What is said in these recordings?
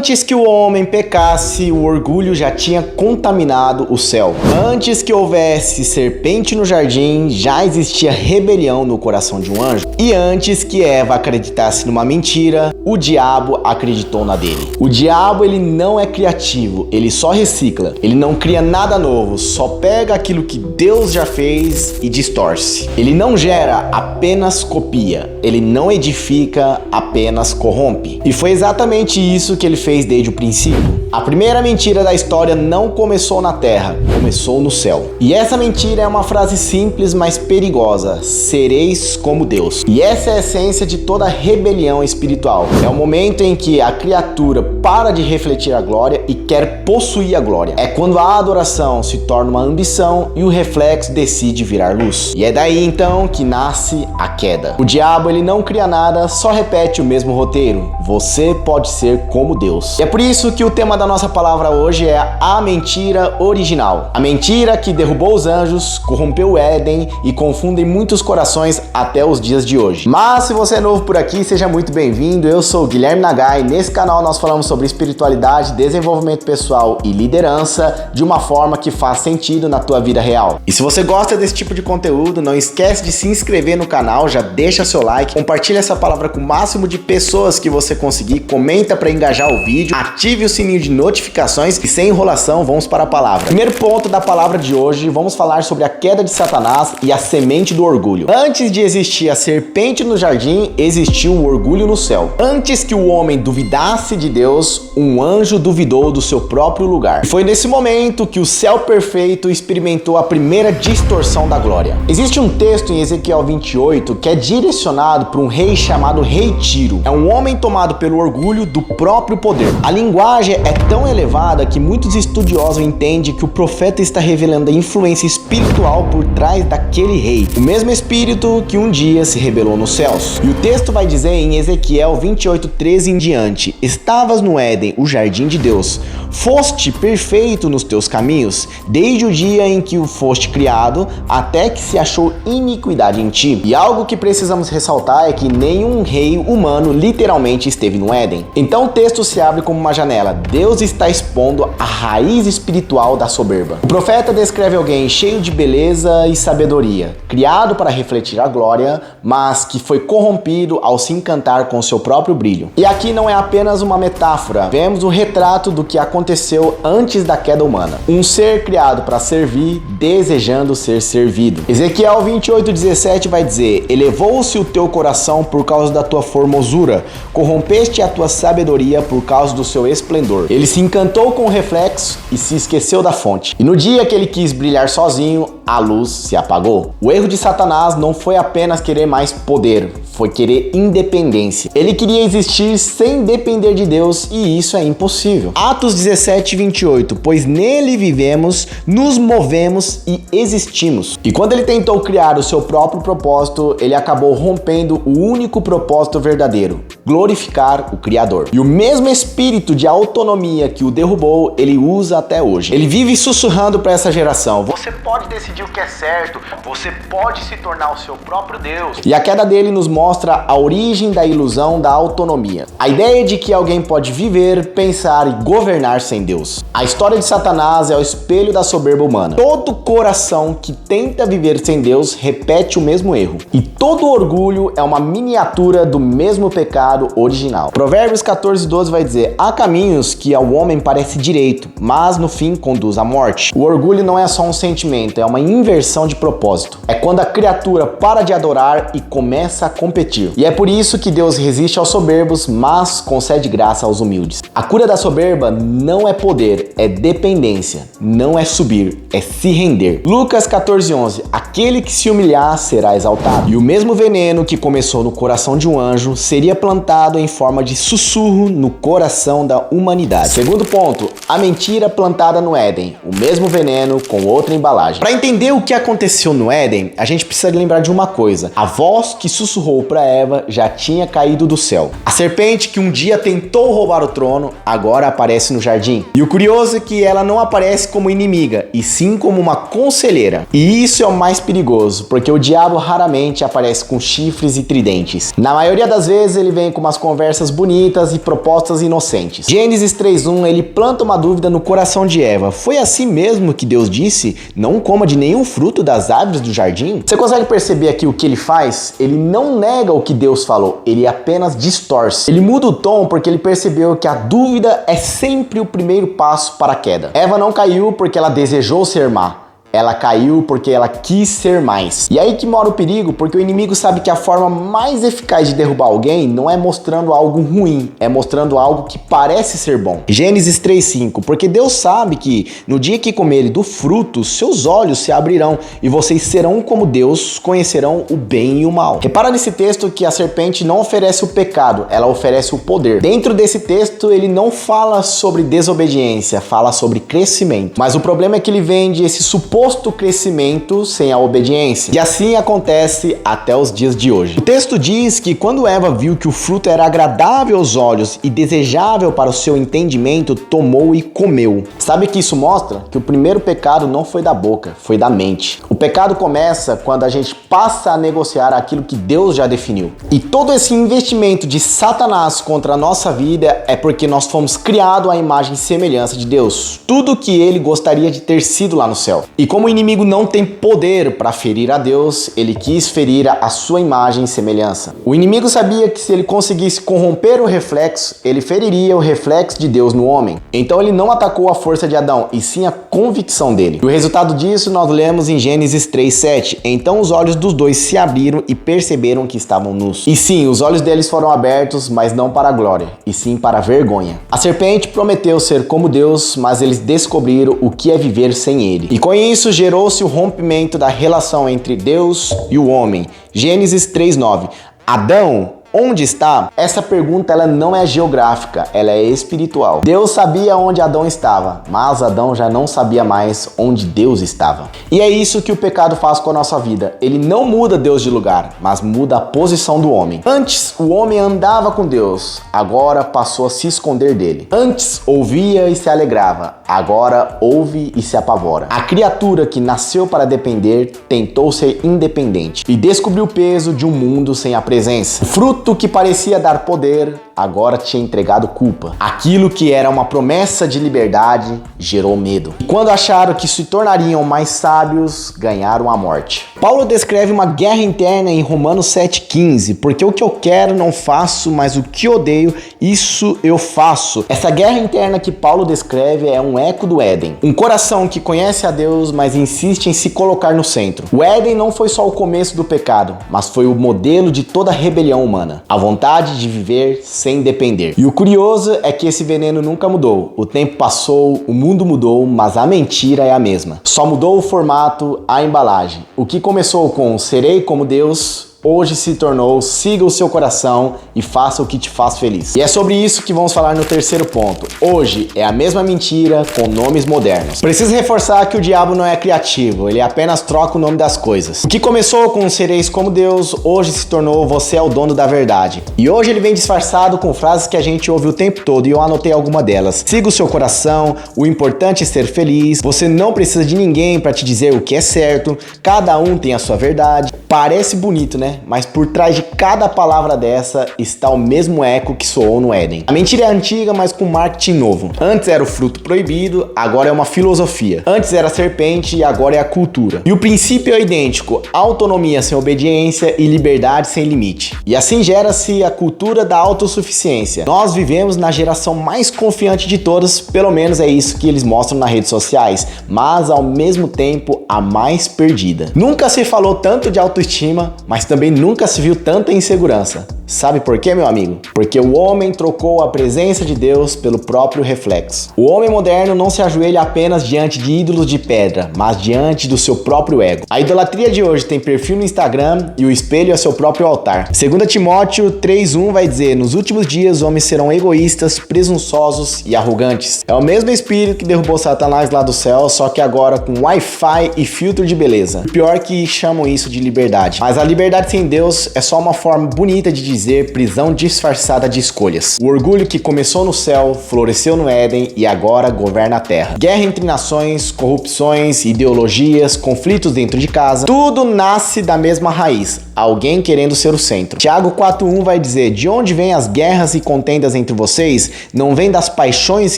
Antes que o homem pecasse, o orgulho já tinha contaminado o céu. Antes que houvesse serpente no jardim, já existia rebelião no coração de um anjo. E antes que Eva acreditasse numa mentira, o diabo acreditou na dele. O diabo, ele não é criativo, ele só recicla. Ele não cria nada novo, só pega aquilo que Deus já fez e distorce. Ele não gera, apenas copia. Ele não edifica, apenas corrompe. E foi exatamente isso que ele fez desde o princípio. A primeira mentira da história não começou na terra, começou no céu. E essa mentira é uma frase simples, mas perigosa: sereis como Deus. E essa é a essência de toda rebelião espiritual. É o momento em que a criatura para de refletir a glória e quer possuir a glória. É quando a adoração se torna uma ambição e o reflexo decide virar luz. E é daí então que nasce a queda. O diabo, ele não cria nada, só repete o mesmo roteiro. Você pode ser como Deus. E é por isso que o tema da nossa palavra hoje é a mentira original. A mentira que derrubou os anjos, corrompeu o Éden e confunde muitos corações até os dias de hoje. Mas se você é novo por aqui, seja muito bem-vindo. Eu sou o Guilherme Nagai. Nesse canal nós falamos sobre espiritualidade, desenvolvimento pessoal e liderança de uma forma que faz sentido na tua vida real. E se você gosta desse tipo de conteúdo, não esquece de se inscrever no canal, já deixa seu like, compartilha essa palavra com o máximo de pessoas que você conseguir, comenta para engajar o vídeo, ative o sininho de notificações e sem enrolação, vamos para a palavra. Primeiro ponto da palavra de hoje, vamos falar sobre a queda de Satanás e a semente do orgulho. Antes de existir a serpente no jardim, existiu o orgulho no céu. Antes que o homem duvidasse de Deus, um anjo duvidou do seu próprio lugar. E foi nesse momento que o céu perfeito experimentou a primeira distorção da glória. Existe um texto em Ezequiel 28 que é direcionado para um rei chamado Rei Tiro. É um homem tomado pelo orgulho do próprio poder. A linguagem é tão elevada que muitos estudiosos entendem que o profeta está revelando a influência espiritual por trás daquele rei, o mesmo espírito que um dia se rebelou nos céus. E o texto vai dizer em Ezequiel 28:13 em diante: estavas no Éden, o jardim de Deus, foste perfeito nos teus caminhos, desde o dia em que o foste criado, até que se achou iniquidade em ti. E algo que precisamos ressaltar é que nenhum rei humano literalmente esteve no Éden. Então o texto se abre como uma janela. Deus está expondo a raiz espiritual da soberba. O profeta descreve alguém cheio de beleza e sabedoria, criado para refletir a glória, mas que foi corrompido ao se encantar com seu próprio brilho. E aqui não é apenas uma metáfora, vemos o retrato do que aconteceu antes da queda humana. Um ser criado para servir, desejando ser servido. Ezequiel 28:17 vai dizer: elevou-se o teu coração por causa da tua formosura, corrompeste a tua sabedoria por causa do seu esplendor. Ele se encantou com o reflexo e se esqueceu da fonte. E no dia que ele quis brilhar sozinho, a luz se apagou. O erro de Satanás não foi apenas querer mais poder, foi querer independência. Ele queria existir sem depender de Deus e isso é impossível. Atos 17:28, pois nele vivemos, nos movemos e existimos. E quando ele tentou criar o seu próprio propósito, ele acabou rompendo o único propósito verdadeiro: glorificar o Criador. E o mesmo espírito de autonomia que o derrubou, ele usa até hoje. Ele vive sussurrando para essa geração: você pode decidir o que é certo, você pode se tornar o seu próprio Deus. E a queda dele nos mostra a origem da ilusão da autonomia. A ideia de que alguém pode viver, pensar e governar sem Deus. A história de Satanás é o espelho da soberba humana. Todo coração que tenta viver sem Deus repete o mesmo erro. E todo orgulho é uma miniatura do mesmo pecado original. Provérbios 14:12 vai dizer: há caminhos que ao homem parece direito, mas no fim conduz à morte. O orgulho não é só um sentimento, é uma inversão de propósito. É quando a criatura para de adorar e começa a competir. E é por isso que Deus resiste aos soberbos, mas concede graça aos humildes. A cura da soberba não é poder, é dependência. Não é subir, é se render. Lucas 14:11, aquele que se humilhar será exaltado. E o mesmo veneno que começou no coração de um anjo seria plantado em forma de sussurro no coração da humanidade. Segundo ponto, a mentira plantada no Éden, o mesmo veneno com outra embalagem. Para entender entender o que aconteceu no Éden, a gente precisa lembrar de uma coisa. A voz que sussurrou para Eva já tinha caído do céu. A serpente que um dia tentou roubar o trono, agora aparece no jardim. E o curioso é que ela não aparece como inimiga, e sim como uma conselheira. E isso é o mais perigoso, porque o diabo raramente aparece com chifres e tridentes. Na maioria das vezes ele vem com umas conversas bonitas e propostas inocentes. Gênesis 3:1, ele planta uma dúvida no coração de Eva. Foi assim mesmo que Deus disse? Não coma de nenhum fruto das árvores do jardim? Você consegue perceber aqui o que ele faz? Ele não nega o que Deus falou, ele apenas distorce. Ele muda o tom porque ele percebeu que a dúvida é sempre o primeiro passo para a queda. Eva não caiu porque ela desejou ser má. Ela caiu porque ela quis ser mais. E aí que mora o perigo, porque o inimigo sabe que a forma mais eficaz de derrubar alguém não é mostrando algo ruim, é mostrando algo que parece ser bom. Gênesis 3:5, porque Deus sabe que no dia que comerem do fruto, seus olhos se abrirão e vocês serão como Deus, conhecerão o bem e o mal. Repara nesse texto que a serpente não oferece o pecado, ela oferece o poder. Dentro desse texto ele não fala sobre desobediência, fala sobre crescimento. Mas o problema é que ele vende esse suposto crescimento sem a obediência. E assim acontece até os dias de hoje. O texto diz que quando Eva viu que o fruto era agradável aos olhos e desejável para o seu entendimento, tomou e comeu. Sabe o que isso mostra? Que o primeiro pecado não foi da boca, foi da mente. O pecado começa quando a gente passa a negociar aquilo que Deus já definiu. E todo esse investimento de Satanás contra a nossa vida é porque nós fomos criados à imagem e semelhança de Deus. Tudo que ele gostaria de ter sido lá no céu. E como o inimigo não tem poder para ferir a Deus, ele quis ferir a sua imagem e semelhança. O inimigo sabia que se ele conseguisse corromper o reflexo, ele feriria o reflexo de Deus no homem. Então ele não atacou a força de Adão, e sim a convicção dele. E o resultado disso nós lemos em Gênesis 3:7. Então os olhos dos dois se abriram e perceberam que estavam nus. E sim, os olhos deles foram abertos, mas não para a glória, e sim para a vergonha. A serpente prometeu ser como Deus, mas eles descobriram o que é viver sem ele. E com isso gerou-se o rompimento da relação entre Deus e o homem. Gênesis 3:9. Adão, onde está? Essa pergunta ela não é geográfica, ela é espiritual. Deus sabia onde Adão estava, mas Adão já não sabia mais onde Deus estava. E é isso que o pecado faz com a nossa vida. Ele não muda Deus de lugar, mas muda a posição do homem. Antes, o homem andava com Deus, agora passou a se esconder dele. Antes, ouvia e se alegrava, agora ouve e se apavora. A criatura que nasceu para depender tentou ser independente e descobriu o peso de um mundo sem a presença. O fruto que parecia dar poder, agora tinha entregado culpa. Aquilo que era uma promessa de liberdade gerou medo. E quando acharam que se tornariam mais sábios, ganharam a morte. Paulo descreve uma guerra interna em Romanos 7:15, porque o que eu quero não faço, mas o que odeio, isso eu faço. Essa guerra interna que Paulo descreve é um eco do Éden. Um coração que conhece a Deus, mas insiste em se colocar no centro. O Éden não foi só o começo do pecado, mas foi o modelo de toda a rebelião humana. A vontade de viver sem depender. E o curioso é que esse veneno nunca mudou. O tempo passou, o mundo mudou, mas a mentira é a mesma. Só mudou o formato, a embalagem. O que começou com serei como Deus, hoje se tornou siga o seu coração e faça o que te faz feliz. E é sobre isso que vamos falar no terceiro ponto. Hoje é a mesma mentira com nomes modernos. Preciso reforçar que o diabo não é criativo, ele apenas troca o nome das coisas. O que começou com sereis como Deus, hoje se tornou você é o dono da verdade. E hoje ele vem disfarçado com frases que a gente ouve o tempo todo e eu anotei alguma delas. Siga o seu coração, o importante é ser feliz, você não precisa de ninguém para te dizer o que é certo, cada um tem a sua verdade. Parece bonito, né? Mas por trás de cada palavra dessa está o mesmo eco que soou no Éden. A mentira é antiga, mas com marketing novo. Antes era o fruto proibido, agora é uma filosofia. Antes era a serpente e agora é a cultura. E o princípio é idêntico: autonomia sem obediência e liberdade sem limite. E assim gera-se a cultura da autossuficiência. Nós vivemos na geração mais confiante de todas, pelo menos é isso que eles mostram nas redes sociais, mas ao mesmo tempo a mais perdida. Nunca se falou tanto de autoestima, mas também também nunca se viu tanta insegurança. Sabe por quê, meu amigo? Porque o homem trocou a presença de Deus pelo próprio reflexo. O homem moderno não se ajoelha apenas diante de ídolos de pedra, mas diante do seu próprio ego. A idolatria de hoje tem perfil no Instagram e o espelho é seu próprio altar. 2 Timóteo 3:1 vai dizer: nos últimos dias os homens serão egoístas, presunçosos e arrogantes. É o mesmo espírito que derrubou Satanás lá do céu, só que agora com Wi-Fi e filtro de beleza. Pior que chamam isso de liberdade. Mas a liberdade sem Deus é só uma forma bonita de dizer prisão disfarçada de escolhas. O orgulho que começou no céu, floresceu no Éden e agora governa a terra. Guerra entre nações, corrupções, ideologias, conflitos dentro de casa, tudo nasce da mesma raiz, alguém querendo ser o centro. Tiago 4:1 vai dizer: de onde vêm as guerras e contendas entre vocês? Não vem das paixões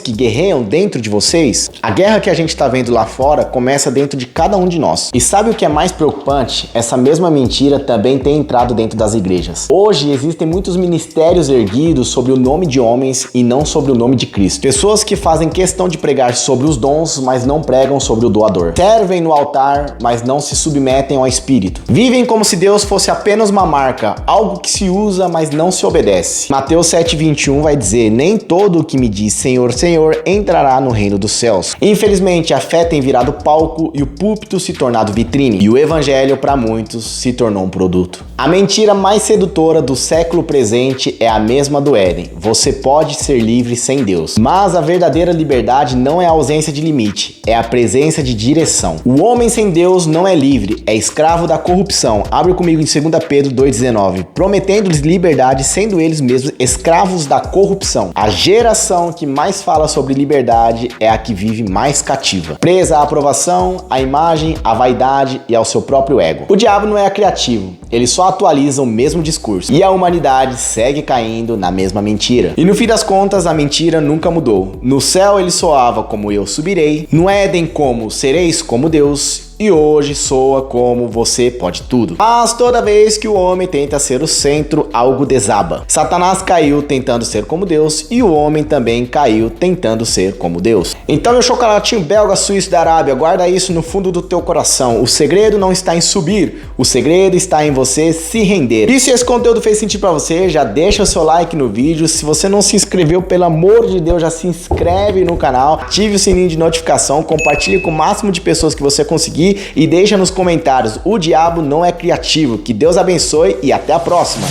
que guerreiam dentro de vocês? A guerra que a gente está vendo lá fora começa dentro de cada um de nós. E sabe o que é mais preocupante? Essa mesma mentira também tem entrado dentro das igrejas. Hoje existem muitos ministérios erguidos sobre o nome de homens e não sobre o nome de Cristo. Pessoas que fazem questão de pregar sobre os dons, mas não pregam sobre o doador. Servem no altar, mas não se submetem ao Espírito. Vivem como se Deus fosse apenas uma marca, algo que se usa, mas não se obedece. Mateus 7:21 vai dizer: nem todo o que me diz Senhor, Senhor entrará no reino dos céus. Infelizmente, a fé tem virado palco e o púlpito se tornado vitrine. E o evangelho, para muitos, se tornou um produto. A mentira mais sedutora do século presente é a mesma do Éden. Você pode ser livre sem Deus. Mas a verdadeira liberdade não é a ausência de limite, é a presença de direção. O homem sem Deus não é livre, é escravo da corrupção. Abre comigo em 2 Pedro 2,19. Prometendo-lhes liberdade, sendo eles mesmos escravos da corrupção. A geração que mais fala sobre liberdade é a que vive mais cativa, presa à aprovação, à imagem, à vaidade e ao seu próprio ego. O diabo não é criativo, ele só atualiza o mesmo discurso. E a humanidade segue caindo na mesma mentira. E no fim das contas, a mentira nunca mudou. No céu ele soava como eu subirei, no Éden como sereis como Deus, e hoje soa como você pode tudo. Mas toda vez que o homem tenta ser o centro, algo desaba. Satanás caiu tentando ser como Deus e o homem também caiu tentando ser como Deus. Então, meu chocolatinho belga suíço da Arábia, guarda isso no fundo do teu coração. O segredo não está em subir, o segredo está em você se render. E se esse conteúdo fez sentido pra você, já deixa o seu like no vídeo. Se você não se inscreveu, pelo amor de Deus, já se inscreve no canal, ative o sininho de notificação, compartilhe com o máximo de pessoas que você conseguir e deixa nos comentários: o diabo não é criativo. Que Deus abençoe e até a próxima.